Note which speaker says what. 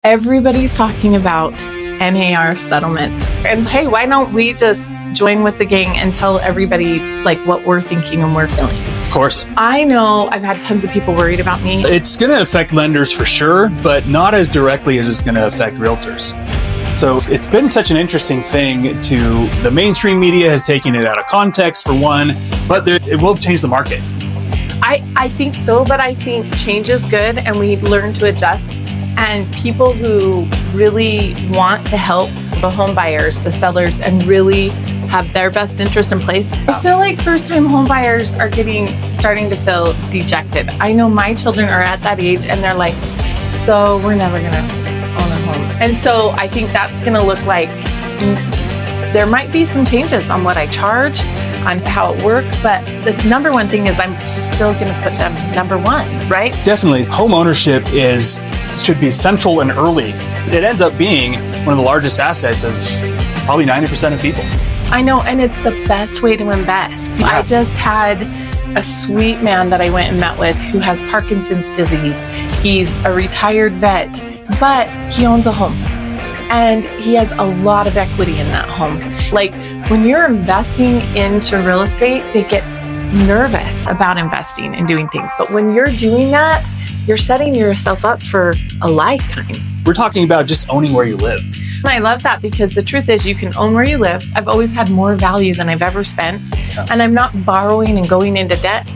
Speaker 1: Everybody's talking about NAR settlement. And hey, why don't we just join with the gang and tell everybody like what we're thinking and we're feeling?
Speaker 2: Of course.
Speaker 1: I know I've had tons of people worried about me.
Speaker 2: It's going to affect lenders for sure, but not as directly as it's going to affect realtors. So it's been such an interesting thing to the mainstream media has taken it out of context for one, but it will change the market.
Speaker 1: I think so, but I think change is good and we learn to adjust. And people who really want to help the home buyers, the sellers, and really have their best interest in place. I feel like first-time home buyers are starting to feel dejected. I know my children are at that age and they're like, so we're never gonna own a home. And so I think that's gonna look like there might be some changes on what I charge, on how it works, but the number one thing is I'm still gonna put them number one, right?
Speaker 2: Definitely, home ownership should be central and early. It ends up being one of the largest assets of probably 90% of people.
Speaker 1: I know, and it's the best way to invest.
Speaker 2: Yeah.
Speaker 1: I just had a sweet man that I went and met with who has Parkinson's disease. He's a retired vet, but he owns a home. And he has a lot of equity in that home. Like when you're investing into real estate, they get nervous about investing and doing things. But when you're doing that, you're setting yourself up for a lifetime.
Speaker 2: We're talking about just owning where you live.
Speaker 1: And I love that because the truth is you can own where you live. I've always had more value than I've ever spent.
Speaker 2: Yeah.
Speaker 1: And I'm not borrowing and going into debt.